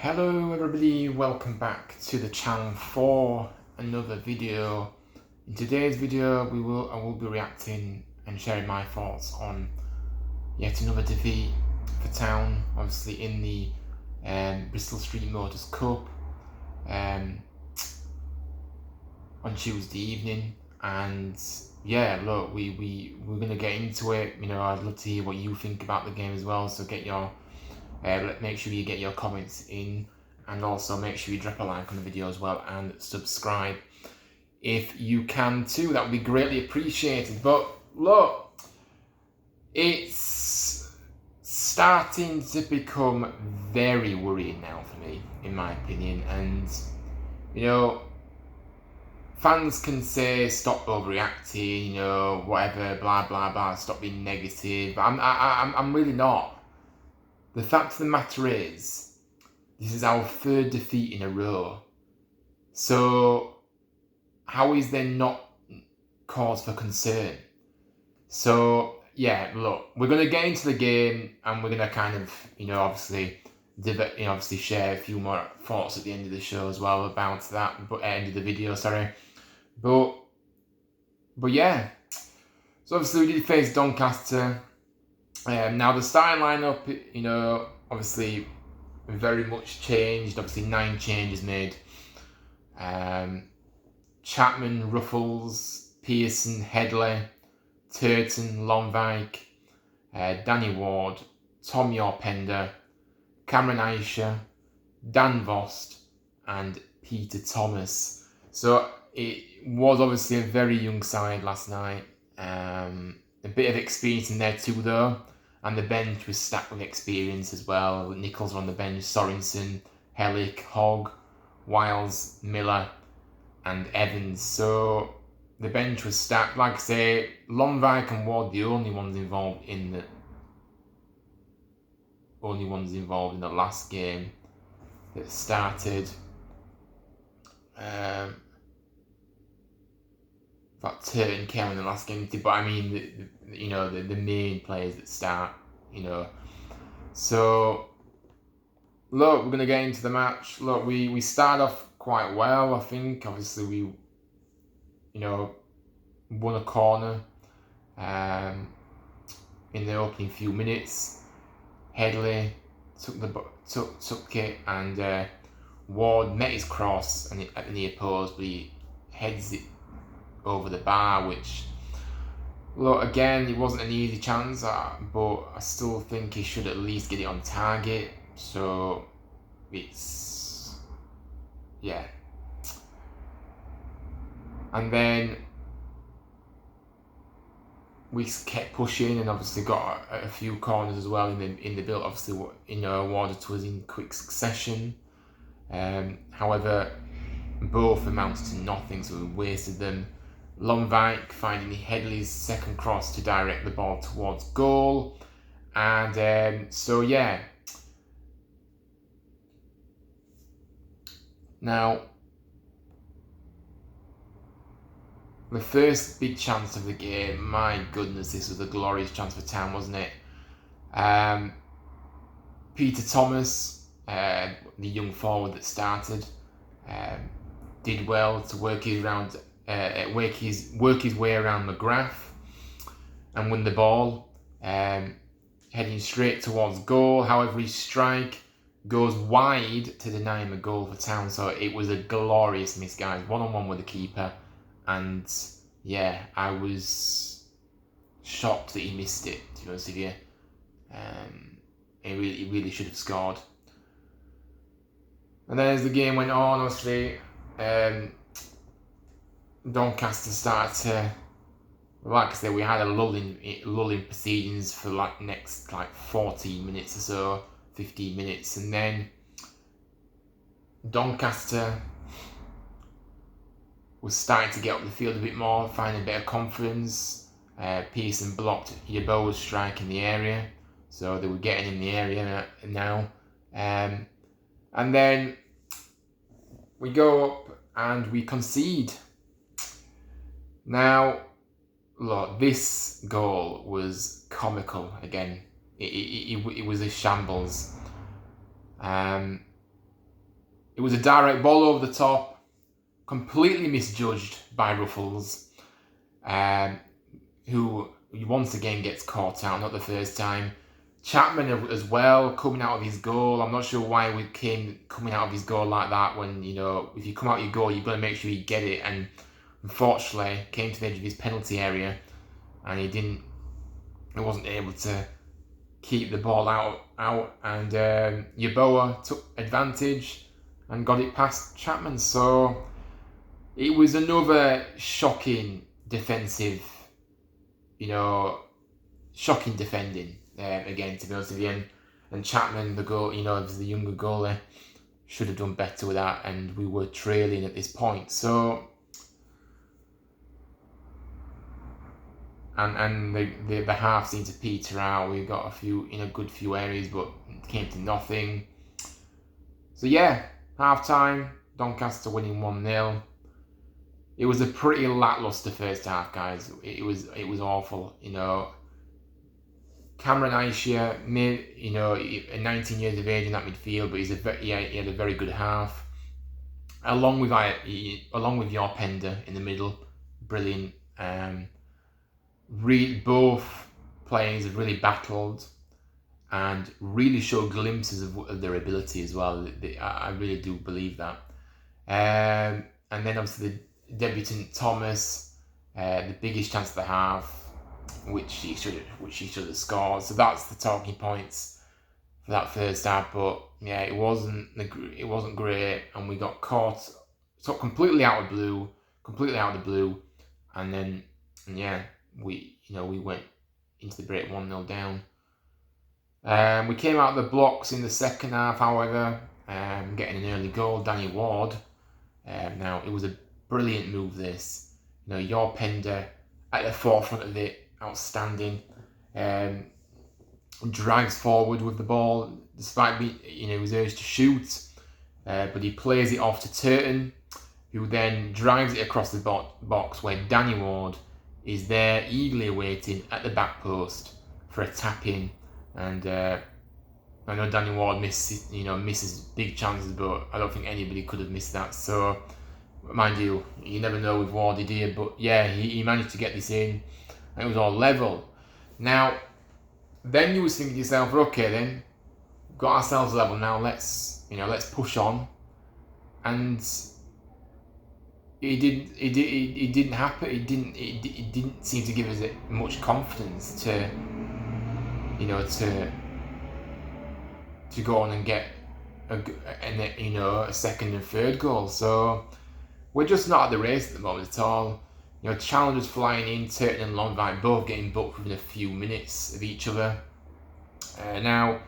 Hello everybody, welcome back to the channel for another video. In today's video I will be reacting and sharing my thoughts on yet another defeat for Town, obviously in the Bristol Street Motors Cup on Tuesday evening. And yeah, look, we're gonna get into it. I'd love to hear what you think about the game as well, so get your make sure you get your comments in, and also make sure you drop a like on the video as well and subscribe if you can too. That would be greatly appreciated. But look, it's starting to become very worrying now for me, in my opinion. And fans can say stop overreacting, whatever, blah blah blah, stop being negative. But I'm really not. The fact of the matter is, this is our third defeat in a row. So, how is there not cause for concern? So, yeah, look, we're going to get into the game and we're going to kind of, obviously share a few more thoughts at the end of the show as well about that, but end of the video, sorry. But yeah, so obviously we did face Doncaster. Now the starting lineup, obviously very much changed. Obviously 9 changes made. Chapman, Ruffles, Pearson, Headley, Turton, Lonvike, Danny Ward, Tom Yorpender, Cameron Aisha, Dan Vost, and Peter Thomas. So it was obviously a very young side last night. A bit of experience in there too, though, and the bench was stacked with experience as well. Nichols on the bench, Sorensen, Hellick, Hogg, Wiles, Miller, and Evans. So the bench was stacked. Like I say, Lonvike and Ward, the only ones involved in the last game that started. That Turton came in the last game, but I mean, the main players that start, So, look, we're going to get into the match. Look, we start off quite well, I think. Obviously, we, won a corner in the opening few minutes. Headley took it, and Ward met his cross at the near post, but he heads it over the bar, which, look, again, it wasn't an easy chance, but I still think he should at least get it on target. So it's, yeah. And then we kept pushing and obviously got a few corners as well in the build. Obviously, awarded to us in quick succession. However, both amounted to nothing, so we wasted them. Lonvike finding Headley's second cross to direct the ball towards goal. And so, yeah. Now, the first big chance of the game, my goodness, this was a glorious chance for Town, wasn't it? Peter Thomas, the young forward that started, did well to work his way around McGrath and win the ball, heading straight towards goal. However, his strike goes wide to deny him a goal for Town. So it was a glorious miss, guys. 1-on-1 with the keeper, and yeah, I was shocked that he missed it, to be honest with you. He really should have scored. And then as the game went on, obviously, Doncaster started to, like I said, we had a lull in proceedings for next 14 minutes or so, 15 minutes, and then Doncaster was starting to get up the field a bit more, finding a bit of confidence. Pearson blocked Yeboah's strike in the area, so they were getting in the area now. And then we go up and we concede. Now, look, this goal was comical again. It was a shambles. It was a direct ball over the top, completely misjudged by Ruffles, who once again gets caught out, not the first time. Chapman as well, coming out of his goal. I'm not sure why we came coming out of his goal like that when, you know, if you come out your goal, you've got to make sure you get it. And unfortunately, came to the edge of his penalty area and he wasn't able to keep the ball out. And Yeboah took advantage and got it past Chapman. So it was another shocking defensive, shocking defending again, to be honest with you. And Chapman, the goal, the younger goalie, should have done better with that. And we were trailing at this point. So, and the half seemed to peter out. We got a few in a good few areas, but it came to nothing. So yeah, half time, Doncaster winning 1-0. It was a pretty lackluster first half, guys. It was awful, Cameron Aishia, 19 years of age in that midfield, but he had a very good half. Along with Yorpender in the middle, brilliant. Both players have really battled and really showed glimpses of their ability as well. I really do believe that. And then obviously the debutant Thomas, the biggest chance of the half, which he should have scored. So that's the talking points for that first half. But yeah, it wasn't great, and we got caught completely out of the blue, and then we went into the break 1-0 down. We came out of the blocks in the second half, however, getting an early goal, Danny Ward. Now it was a brilliant move. This, Yorpender at the forefront of it. Outstanding. Drives forward with the ball despite he was urged to shoot, but he plays it off to Turton, who then drives it across the box where Danny Ward is there eagerly awaiting at the back post for a tap in. And I know Danny Ward misses big chances, but I don't think anybody could have missed that. So mind you never know with Wardy, do you? But yeah, he managed to get this in. And it was all level. Now, then you was thinking to yourself, okay, then got ourselves level. Now let's push on. And it didn't happen. It didn't seem to give us much confidence to go on and get a second and third goal. So we're just not at the race at the moment at all. Challengers flying in, Turton and Longvite both getting booked within a few minutes of each other. Now,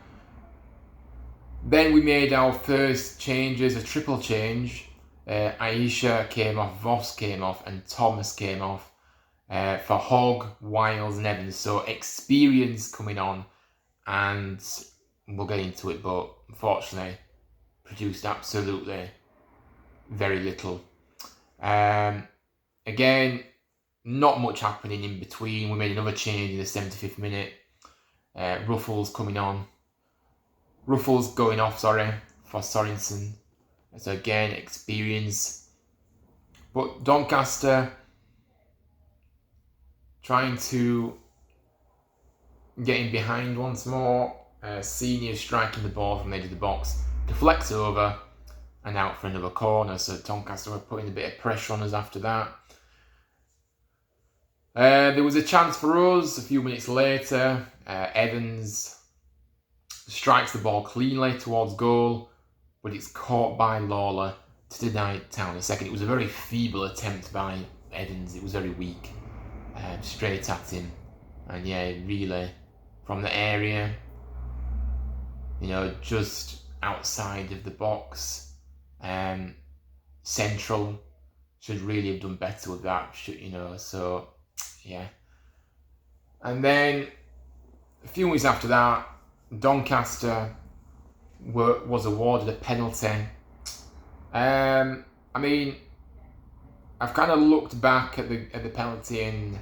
then we made our first changes, a triple change. Aisha came off, Voss came off, and Thomas came off for Hogg, Wiles and Evans. So experience coming on, and we'll get into it, but unfortunately produced absolutely very little. Again, not much happening in between. We made another change in the 75th minute. Ruffles going off, for Sorensen. So again, experience. But Doncaster trying to get in behind once more. Senior striking the ball from the edge of the box. Deflects over and out for another corner. So Doncaster were putting a bit of pressure on us after that. There was a chance for us a few minutes later. Evans strikes the ball cleanly towards goal, but it's caught by Lawler to deny Town a second. It was a very feeble attempt by Evans. It was very weak. Straight at him. And yeah, really, from the area, just outside of the box, central, should really have done better with that, so yeah. And then a few weeks after that, Doncaster was awarded a penalty. I mean, I've kind of looked back at the penalty, and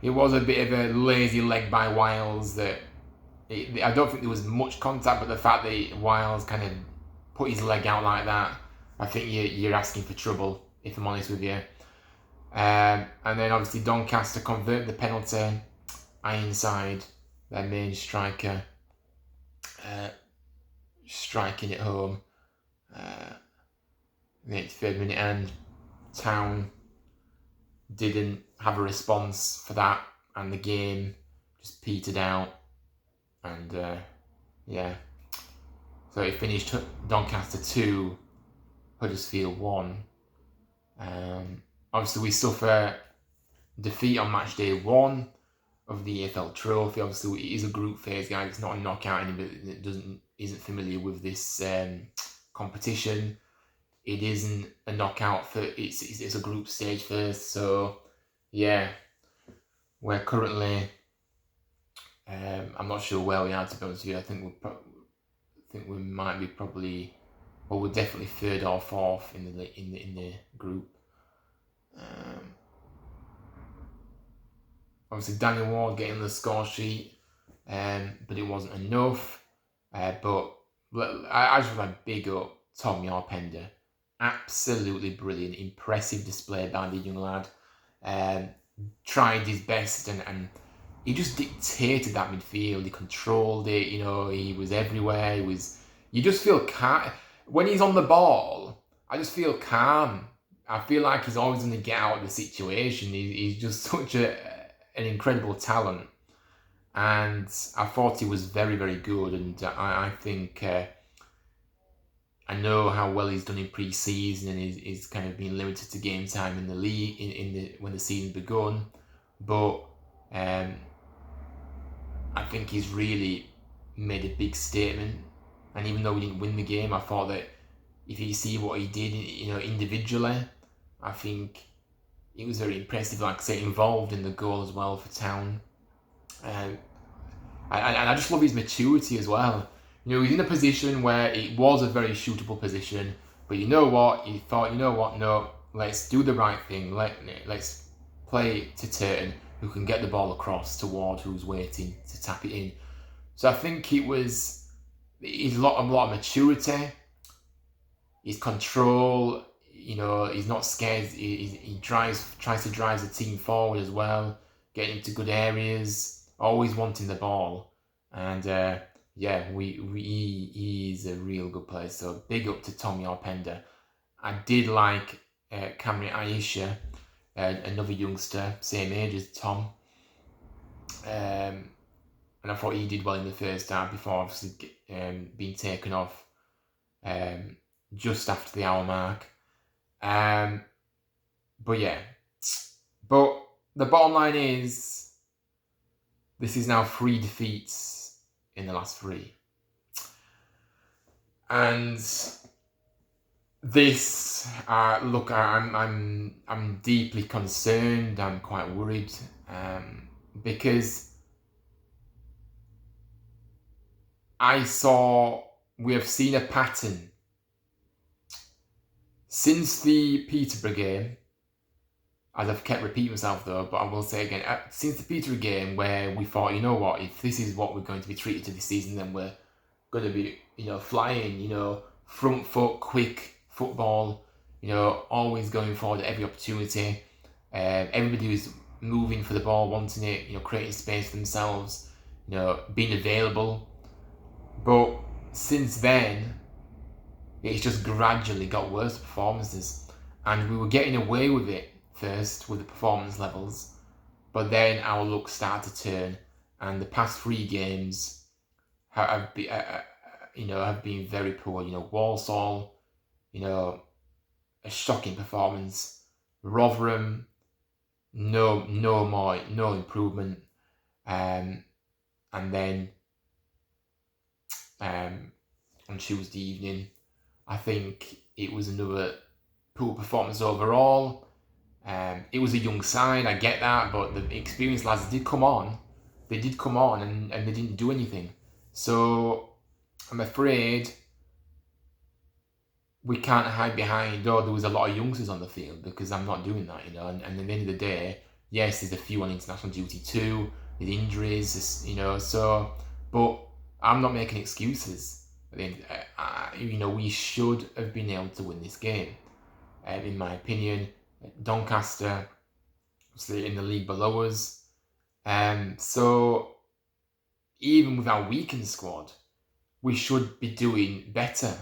it was a bit of a lazy leg by Wiles. I don't think there was much contact, but the fact that Wiles kind of put his leg out like that, I think you're asking for trouble, if I'm honest with you. And then obviously Doncaster convert the penalty. Ironside, their main striker, striking it home. The 83rd minute, and Town didn't have a response for that, and the game just petered out. And so it finished Doncaster 2, Huddersfield 1. Obviously we suffer defeat on match day 1 of the EFL Trophy. Obviously it is a group phase, guys. It's not a knockout. Anybody that isn't familiar with this competition, it isn't a knockout. It's a group stage first. So yeah, we're currently I'm not sure where we are, to be honest with you. I think we might be probably, well, we're definitely 3rd or 4th in the group. Obviously Daniel Ward getting the score sheet, but it wasn't enough. But I just want to big up Tom Yarpender. Absolutely brilliant, impressive display by the young lad. Tried his best, and he just dictated that midfield. He controlled it. He was everywhere. You just feel calm when he's on the ball. I just feel calm. I feel like he's always going to get out of the situation. He's just such an incredible talent, and I thought he was very, very good. And I think I know how well he's done in pre-season, and he's kind of been limited to game time in the league when the season's begun. But I think he's really made a big statement. And even though we didn't win the game, I thought that if you see what he did, individually, I think it was very impressive. Like I say, involved in the goal as well for Town. And I just love his maturity as well. He's in a position where it was a very shootable position, but you know what? He thought, no, let's do the right thing. Let's play to Turton, who can get the ball across to Ward, who's waiting to tap it in. So I think he's a lot of maturity, his control. He's not scared. He tries to drive the team forward as well, getting into good areas, always wanting the ball. And he's a real good player. So big up to Tom Yarpender. I did like Cameron Aisha, another youngster, same age as Tom. And I thought he did well in the first half before obviously being taken off just after the hour mark. But the bottom line is, this is now 3 defeats in the last 3. And this, look, I'm deeply concerned. I'm quite worried, because we have seen a pattern since the Peterborough game, as I've kept repeating myself though, but I will say again, since the Peterborough game, where we thought, if this is what we're going to be treated to this season, then we're going to be, flying, front foot, quick football, always going forward at every opportunity. Everybody was moving for the ball, wanting it, creating space for themselves, being available. But since then, it's just gradually got worse performances, and we were getting away with it first with the performance levels, but then our luck started to turn, and the past 3 games have been very poor. Walsall, a shocking performance. Rotherham, no improvement, and then on Tuesday evening, I think it was another poor performance overall. It was a young side, I get that, but the experienced lads did come on. They did come on, and they didn't do anything. So I'm afraid we can't hide behind, there was a lot of youngsters on the field, because I'm not doing that, And at the end of the day, yes, there's a few on international duty too, with injuries, but I'm not making excuses. We should have been able to win this game. In my opinion, Doncaster was in the league below us. So even with our weakened squad, we should be doing better.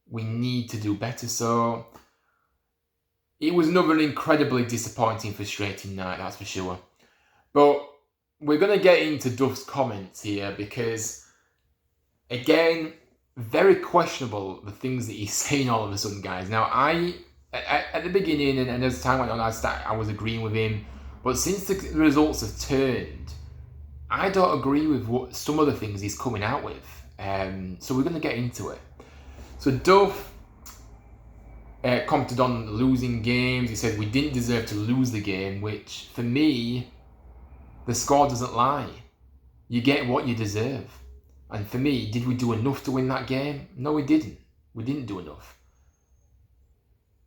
We need to do better. So it was another incredibly disappointing, frustrating night, that's for sure. But we're going to get into Duff's comments here because, again, very questionable the things that he's saying all of a sudden, guys. Now, at the beginning and as time went on, I was agreeing with him. But since the results have turned, I don't agree with some of the things he's coming out with. So we're going to get into it. So Duff commented on losing games. He said we didn't deserve to lose the game, which for me, the score doesn't lie. You get what you deserve. And for me, did we do enough to win that game? No, we didn't. We didn't do enough.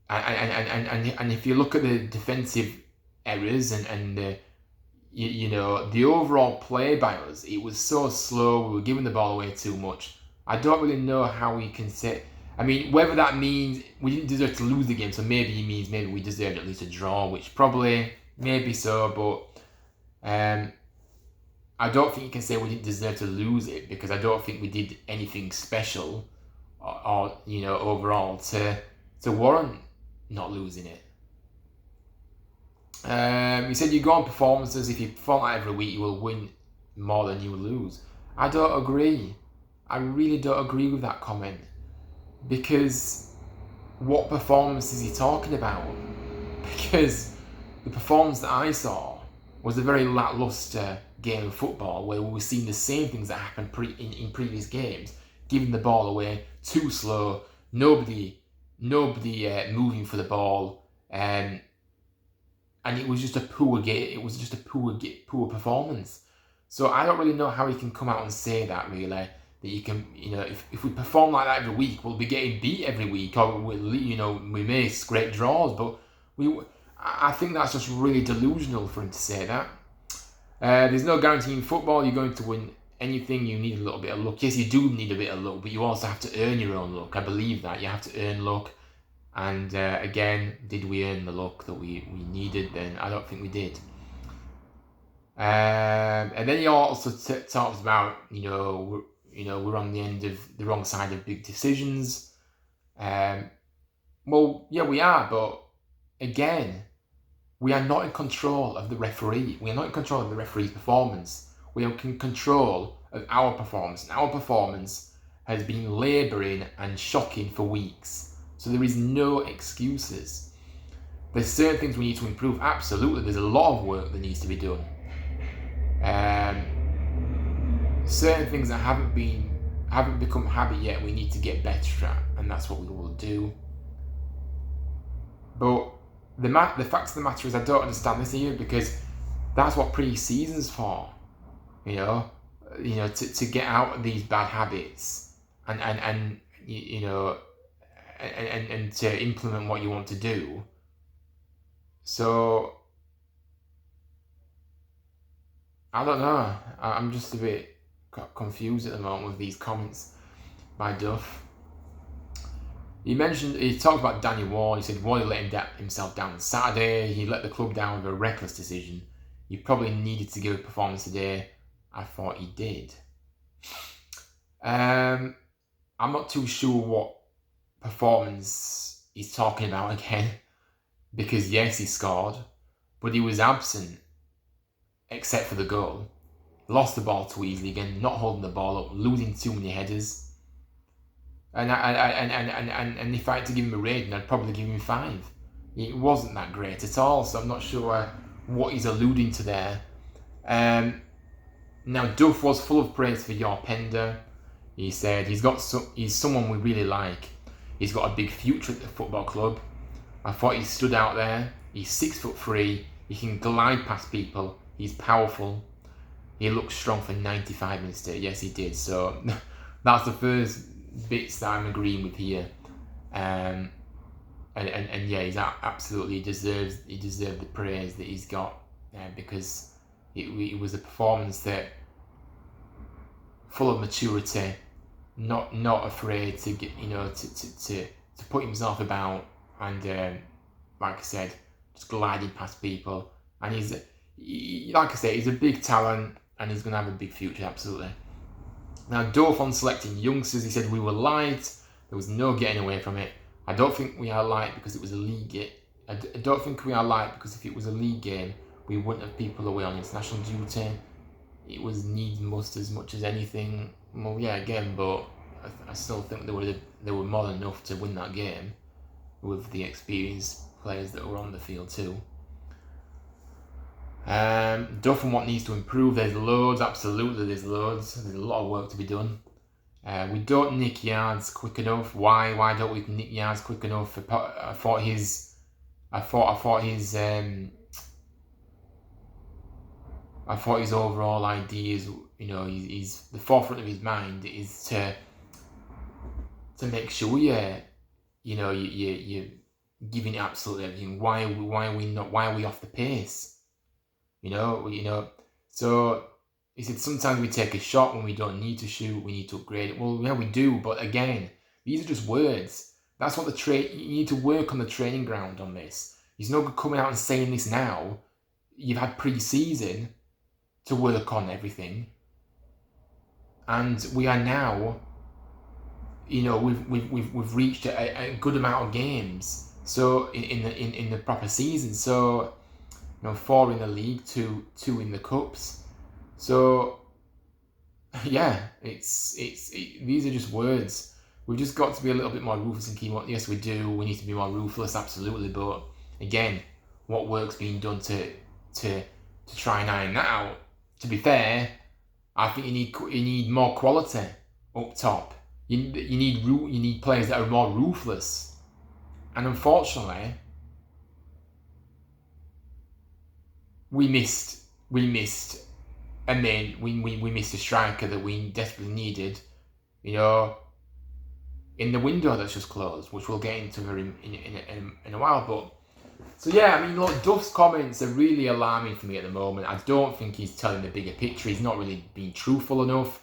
And if you look at the defensive errors and the overall play by us, it was so slow. We were giving the ball away too much. I don't really know how we can say. I mean, whether that means we didn't deserve to lose the game, so maybe he means maybe we deserved at least a draw, which probably maybe so, but I don't think you can say we didn't deserve to lose it because I don't think we did anything special or overall to warrant not losing it. He said you go on performances. If you perform like every week, you will win more than you will lose. I don't agree. I really don't agree with that comment because what performance is he talking about? Because the performance that I saw was a very lackluster game of football where we were seeing the same things that happened in previous games, giving the ball away too slow, nobody moving for the ball, and it was just a poor game. It was just a poor performance. So I don't really know how he can come out and say that really. That you can, if we perform like that every week, we'll be getting beat every week, or we may scrape draws. But I think that's just really delusional for him to say that. There's no guarantee in football you're going to win anything. You need a little bit of luck. Yes, you do need a bit of luck, but you also have to earn your own luck. I believe that you have to earn luck. And again, did we earn the luck that we needed? Then I don't think we did. And then he also talks about we're on the end of the wrong side of big decisions. Well, yeah, we are, but again, we are not in control of the referee. We are not in control of the referee's performance. We are in control of our performance. And our performance has been labouring and shocking for weeks. So there is no excuses. There's certain things we need to improve. Absolutely, there's a lot of work that needs to be done. Certain things that haven't become habit yet, we need to get better at, and that's what we will do. But the fact of the matter is, I don't understand this here because that's what pre-season's for. To get out of these bad habits and to implement what you want to do. So I don't know. I'm just a bit confused at the moment with these comments by Duff. He talked about Danny Ward. He said Ward let himself down on Saturday. He let the club down with a reckless decision. He probably needed to give a performance today. I thought he did. I'm not too sure what performance he's talking about again, because yes, he scored, but he was absent except for the goal. Lost the ball too easily again, not holding the ball up, losing too many headers. And if I had to give him a rating, I'd probably give him 5. It wasn't that great at all, so I'm not sure what he's alluding to there. Now, Duff was full of praise for your Pender. He said he's someone we really like. He's got a big future at the football club. I thought he stood out there. He's 6'3". He can glide past people. He's powerful. He looked strong for 95 minutes today. Yes, he did. So that's the first bits that I'm agreeing with here. And yeah, he's absolutely deserved the praise that he's got because it was a performance that full of maturity, not afraid to get, to put himself about, and like I said, just gliding past people. And like I say, he's a big talent, and he's going to have a big future, absolutely. Now, Dorf on selecting youngsters, he said we were light. There was no getting away from it. I don't think we are light because it was a league game. I don't think we are light because if it was a league game, we wouldn't have people away on international duty. It was needs must as much as anything. Well, yeah, again, but I still think they were more than enough to win that game with the experienced players that were on the field too. Duff and what needs to improve. There's loads, absolutely. There's loads. There's a lot of work to be done. We don't nick yards quick enough. Why don't we nick yards quick enough? I thought his overall ideas, he's the forefront of his mind is to make sure you're giving absolutely everything. Why are we off the pace? So he said sometimes we take a shot when we don't need to shoot. We need to upgrade it. Well, yeah, we do, but again, these are just words. That's what you need to work on the training ground on this. He's no good coming out and saying this now. You've had pre-season to work on everything, and we are now. We've reached a good amount of games. So in the proper season, so 4 in the league, two in the cups. So yeah, these are just words. We've just got to be a little bit more ruthless and keep on. Yes, we do. We need to be more ruthless, absolutely. But again, what work's being done to try and iron that out? To be fair, I think you need more quality up top. You need players that are more ruthless, and unfortunately, we missed a man. We missed a striker that we desperately needed, in the window that's just closed, which we'll get into in a while. But so yeah, I mean, look, Duff's comments are really alarming for me at the moment. I don't think he's telling the bigger picture. He's not really being truthful enough.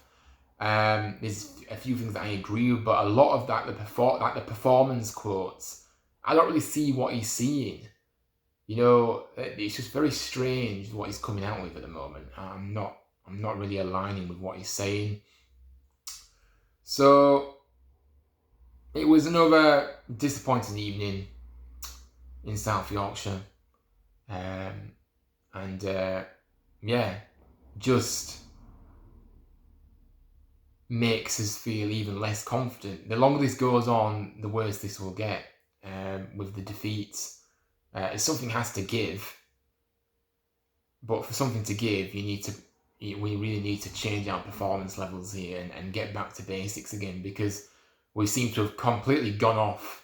There's a few things that I agree with, but a lot of that, the performance quotes, I don't really see what he's seeing. It's just very strange what he's coming out with at the moment. I'm not really aligning with what he's saying. So it was another disappointing evening in South Yorkshire, just makes us feel even less confident. The longer this goes on, the worse this will get with the defeats. Something has to give, but for something to give, we really need to change our performance levels here and get back to basics again, because we seem to have completely gone off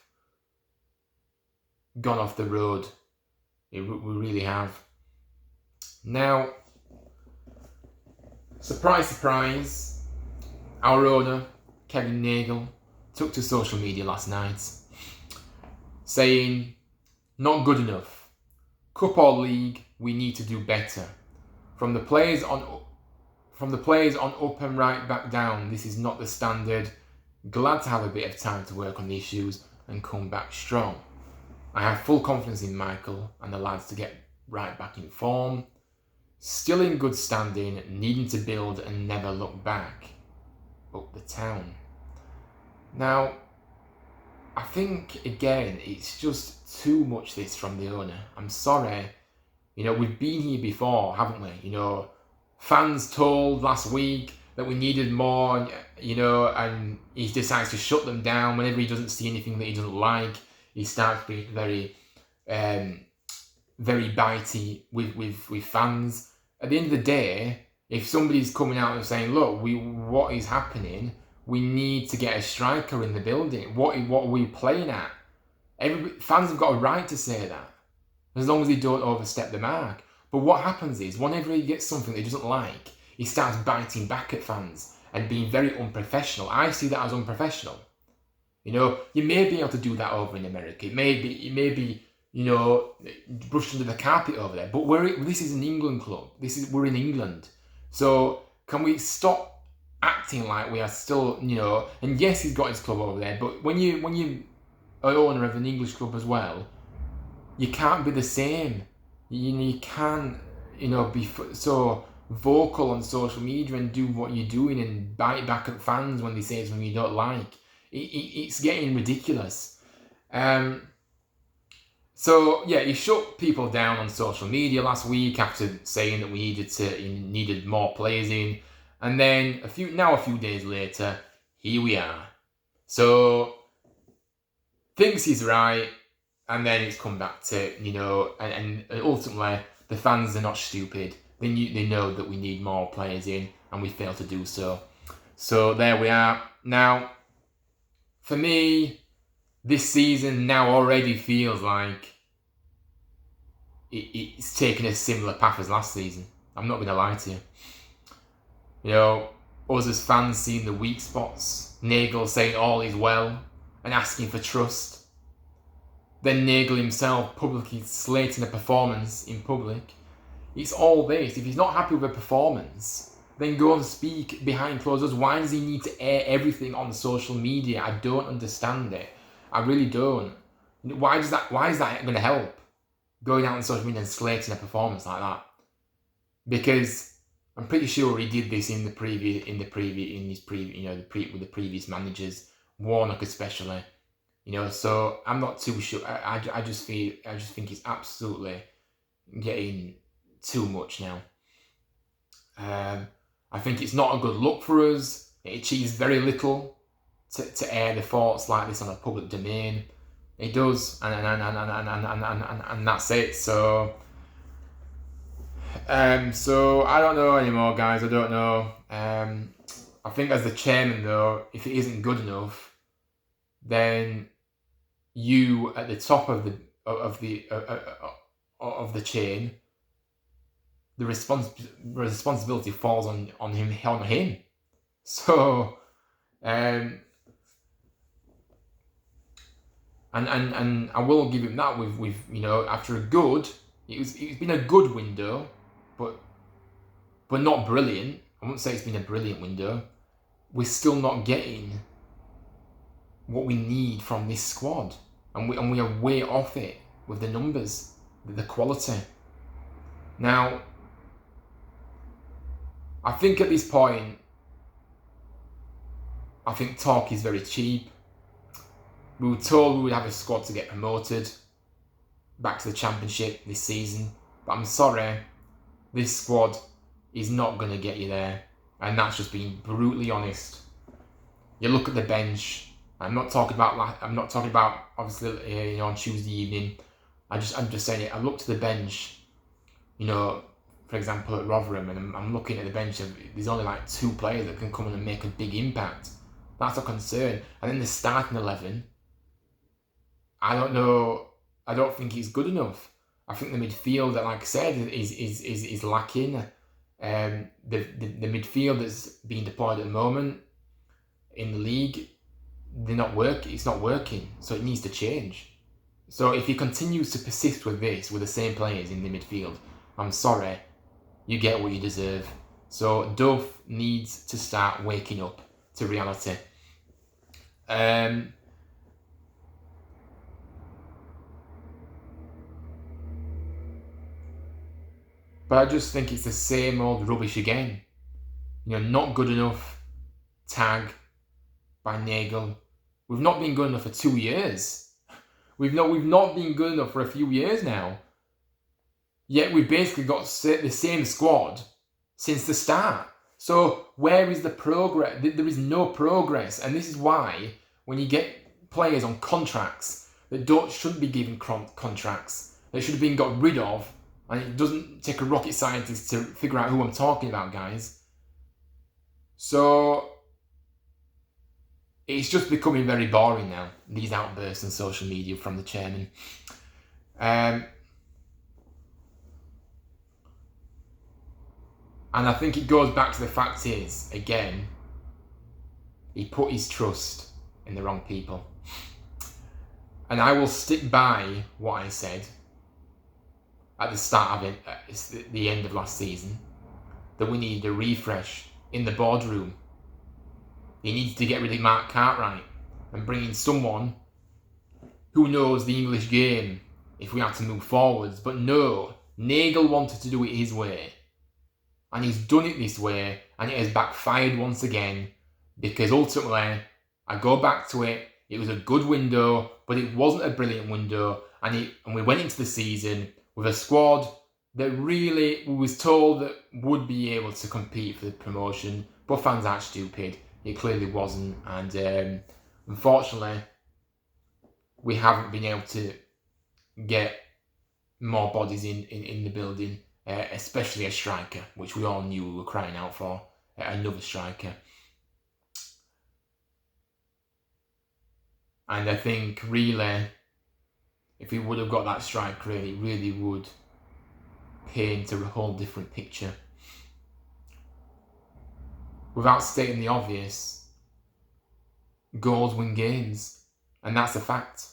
the road. We really have. Now, surprise, surprise, our owner, Kevin Nagel, took to social media last night saying, "Not good enough. Cup or league, we need to do better. From the players on up and right back down, this is not the standard. Glad to have a bit of time to work on the issues and come back strong. I have full confidence in Michael and the lads to get right back in form. Still in good standing, needing to build and never look back. Up the town." Now, I think, again, it's just too much this from the owner. I'm sorry. We've been here before, haven't we? Fans told last week that we needed more, and he decides to shut them down whenever he doesn't see anything that he doesn't like. He starts being very, very bitey with fans. At the end of the day, if somebody's coming out and saying, "Look, what is happening? We need to get a striker in the building. What are we playing at?" Fans have got a right to say that, as long as they don't overstep the mark. But what happens is, whenever he gets something that he doesn't like, he starts biting back at fans and being very unprofessional. I see that as unprofessional. You may be able to do that over in America. It may be brushed under the carpet over there. But this is an England club. We're in England. So can we stop acting like we are still, and yes, he's got his club over there, but when you are owner of an English club as well, you can't be the same. You can't, be so vocal on social media and do what you're doing and bite back at fans when they say something you don't like. It's getting ridiculous. So yeah, he shut people down on social media last week after saying that he needed more players in, and then a few days later, here we are. So thinks he's right, and then it's come back to and ultimately the fans are not stupid. They know that we need more players in, and we fail to do so. So there we are. Now, for me, this season now already feels like it's taken a similar path as last season. I'm not going to lie to you. Us as fans seeing the weak spots, Nagel saying all is well and asking for trust. Then Nagel himself publicly slating a performance in public. It's all this. If he's not happy with a performance, then go and speak behind closed doors. Why does he need to air everything on social media? I don't understand it. I really don't. Why is that going to help? Going out on social media and slating a performance like that? Because I'm pretty sure he did this with the previous managers, Warnock especially. So I'm not too sure. I just think it's absolutely getting too much now. I think it's not a good look for us. It achieves very little to air the thoughts like this on a public domain. It does, and that's it. So I don't know anymore, guys. I don't know. I think as the chairman, though, if it isn't good enough, then you at the top of the chain, the responsibility falls on him. So, and I will give him that with after it's been a good window, but not brilliant. I wouldn't say it's been a brilliant window. We're still not getting what we need from this squad, and we are way off it with the numbers, the quality. Now, I think at this point, I think talk is very cheap. We were told we would have a squad to get promoted back to the Championship this season, but I'm sorry, this squad is not going to get you there, and that's just being brutally honest. You look at the bench. I'm not talking about obviously on Tuesday evening. I'm just saying it. I look to the bench, for example at Rotherham, and I'm looking at the bench and there's only like 2 players that can come in and make a big impact. That's a concern. And then the starting 11, I don't know. I don't think it's good enough. I think the midfield, that, like I said, is lacking. The midfield that's being deployed at the moment in the league, it's not working. So it needs to change. So if he continues to persist with this, with the same players in the midfield, I'm sorry, you get what you deserve. So Duff needs to start waking up to reality. But I just think it's the same old rubbish again. Not good enough. Tag by Nagel. We've not been good enough for 2 years. We've not been good enough for a few years now. Yet we've basically got the same squad since the start. So where is the progress? There is no progress, and this is why when you get players on contracts that shouldn't be given contracts, they should have been got rid of. And it doesn't take a rocket scientist to figure out who I'm talking about, guys. So it's just becoming very boring now, these outbursts on social media from the chairman. And I think it goes back to the fact is, again, he put his trust in the wrong people. And I will stick by what I said at the start of it, at the end of last season, that we needed a refresh in the boardroom. he needs to get rid of Mark Cartwright and bring in someone who knows the English game if we had to move forwards. But no, Nagel wanted to do it his way. And he's done it this way, and it has backfired once again, because ultimately, I go back to it, it was a good window, but it wasn't a brilliant window, and we went into the season with a squad that really was told that would be able to compete for the promotion, but fans aren't stupid. It clearly wasn't, and unfortunately, we haven't been able to get more bodies in the building, especially a striker, which we all knew we were crying out for, another striker. And I think really, if we would have got that striker, it really would paint a whole different picture. Without stating the obvious, goals win games, and that's a fact.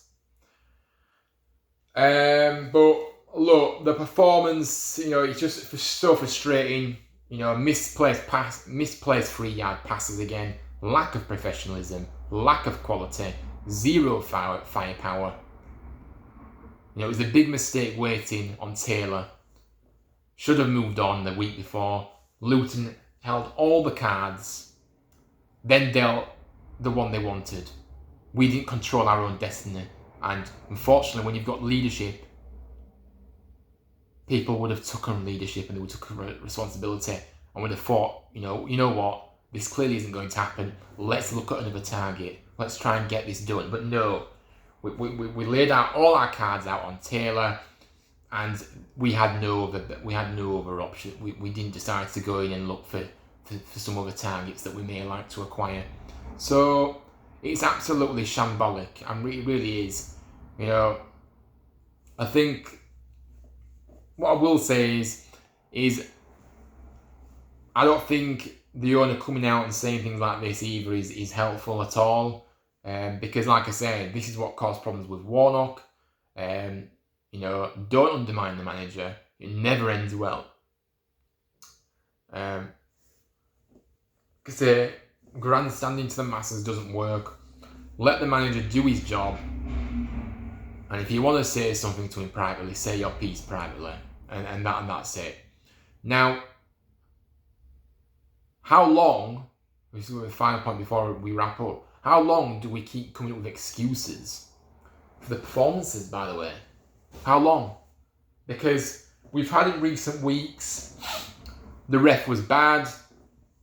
But look, the performance, it's just so frustrating. Misplaced 3-yard passes again, lack of professionalism, lack of quality, zero firepower. It was a big mistake waiting on Taylor. Should have moved on the week before. Luton held all the cards, then dealt the one they wanted. We didn't control our own destiny. And unfortunately, when you've got leadership, people would have taken leadership and they would have taken responsibility and would have thought, you know what, this clearly isn't going to happen. Let's look at another target. Let's try and get this done. But no, we laid out all our cards out on Taylor, and we had no other option. We didn't decide to go in and look for some other targets that we may like to acquire. So it's absolutely shambolic, and it really is. I think what I will say is I don't think the owner coming out and saying things like this either is helpful at all. Because like I said, this is what caused problems with Warnock. Don't undermine the manager. It never ends well. Because grandstanding to the masses doesn't work. Let the manager do his job. And if you want to say something to him privately, say your piece privately. And that's it. Now, how long, this is the final point before we wrap up, how long do we keep coming up with excuses for the performances, by the way? How long? Because we've had in recent weeks, the ref was bad.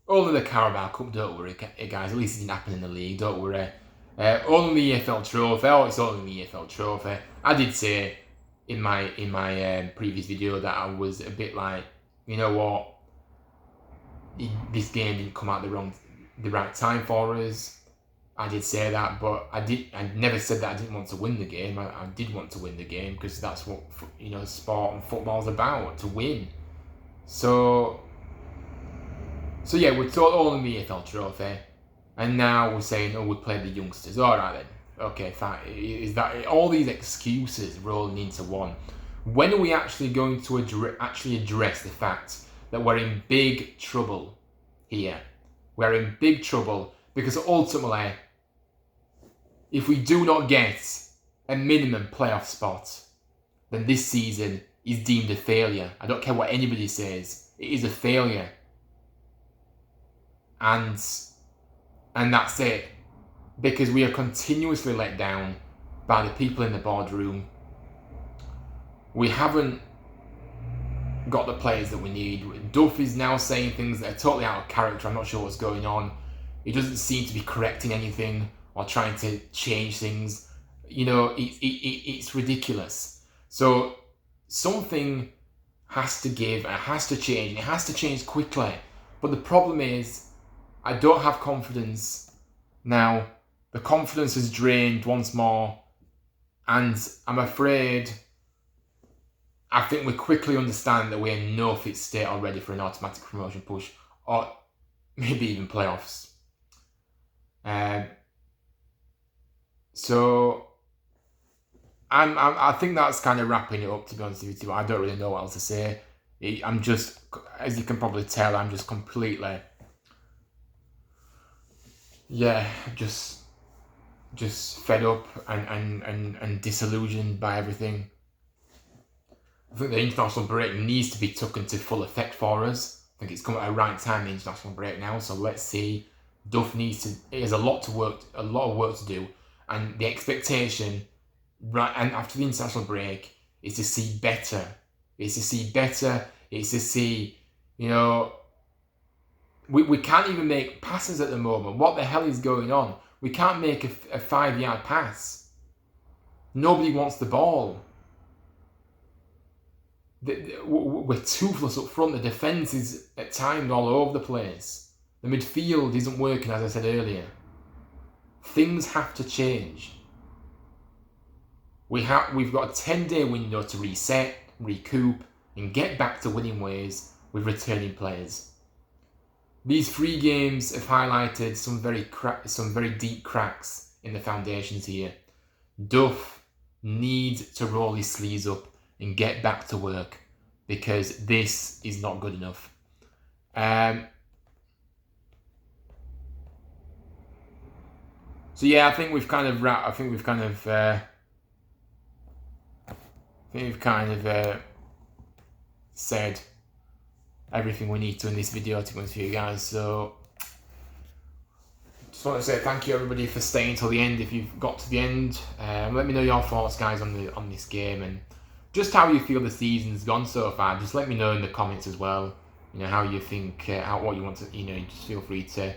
Only the Carabao Cup, don't worry, guys. At least it didn't happen in the league, don't worry. Only the EFL Trophy. Oh, it's only the EFL Trophy. I did say in my previous video that I was a bit like, you know what, this game didn't come out the right time for us. I did say that, but I never said that I didn't want to win the game. I did want to win the game, because that's what sport and football's about, to win. So yeah, we're only the EFL Trophy, and now we're saying, we played the youngsters. All right then, okay, fine. Is that all these excuses rolling into one? When are we actually going to address the fact that we're in big trouble here? We're in big trouble because ultimately, if we do not get a minimum playoff spot, then this season is deemed a failure. I don't care what anybody says. It is a failure. And that's it. Because we are continuously let down by the people in the boardroom. We haven't got the players that we need. Duff is now saying things that are totally out of character. I'm not sure what's going on. He doesn't seem to be correcting anything or trying to change things. It's ridiculous. So something has to give, and it has to change, and it has to change quickly. But the problem is, I don't have confidence now. The confidence has drained once more, and I'm afraid, I think we quickly understand that we're in no fit state already for an automatic promotion push, or maybe even playoffs. So I think that's kind of wrapping it up, to be honest with you. I don't really know what else to say. I'm just, as you can probably tell, I'm just completely, yeah, just fed up and disillusioned by everything. I think the international break needs to be took into full effect for us. I think it's come at a right time, the international break now. So let's see. Duff needs to. It has a lot of work to do, and the expectation, right, and after the international break, is to see better. It's to see better. It's to see, you know, we can't even make passes at the moment. What the hell is going on? We can't make a 5-yard pass. Nobody wants the ball. We're toothless up front. The defence is at times all over the place. The midfield isn't working, as I said earlier. Things have to change. We've got a 10-day window to reset, recoup, and get back to winning ways with returning players. These 3 games have highlighted some very deep cracks in the foundations here. Duff needs to roll his sleeves up and get back to work, because this is not good enough. So yeah, I think we've kind of said everything we need to in this video, to be honest with you guys. So just want to say thank you everybody for staying till the end. If you've got to the end, let me know your thoughts, guys, on this game, and just how you feel the season's gone so far. Just let me know in the comments as well. You know, how you think, what you want to, you know, just feel free to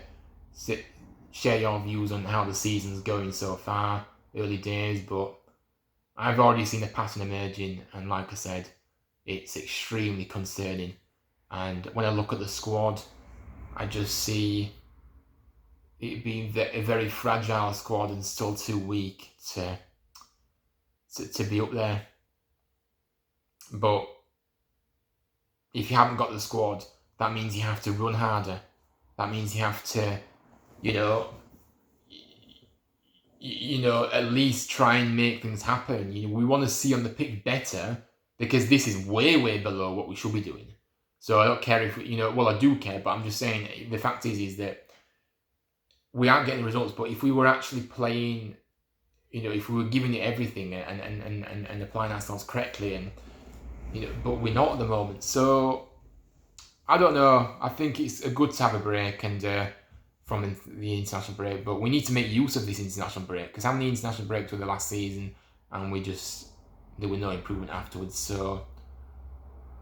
share your views on how the season's going so far. Early days, but I've already seen a pattern emerging, and like I said, it's extremely concerning. And when I look at the squad, I just see it being a very fragile squad and still too weak to be up there. But if you haven't got the squad, that means you have to run harder. That means you have to, you know, at least try and make things happen. You know, we want to see on the pitch better, because this is way, way below what we should be doing. So I don't care if, you know, well, I do care, but I'm just saying the fact is that we aren't getting results. But if we were actually playing, you know, if we were giving it everything and applying ourselves correctly, and, you know, but we're not at the moment. So I don't know. I think it's good to have a break and from the international break, but we need to make use of this international break, because how many international breaks were the last season, and there were no improvement afterwards. So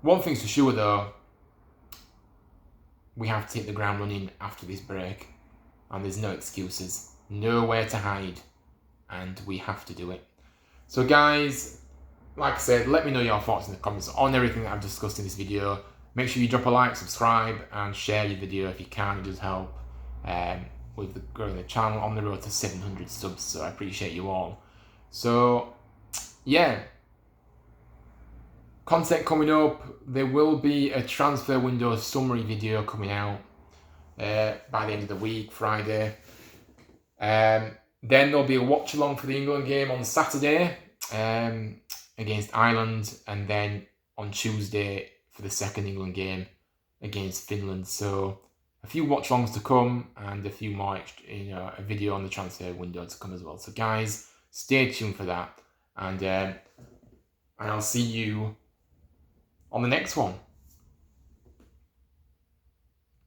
one thing's for sure though, we have to hit the ground running after this break, and there's no excuses, nowhere to hide, and we have to do it. So guys, like I said, let me know your thoughts in the comments on everything that I've discussed in this video. Make sure you drop a like, subscribe, and share your video if you can. It does help with growing the channel, on the road to 700 subs, so I appreciate you all. So yeah, content coming up. There will be a transfer window summary video coming out by the end of the week, Friday. Then there'll be a watch along for the England game on Saturday against Ireland, and then on Tuesday for the second England game against Finland. So a few watch alongs to come, and a few more, you know, a video on the transfer window to come as well. So guys, stay tuned for that, and I'll see you on the next one.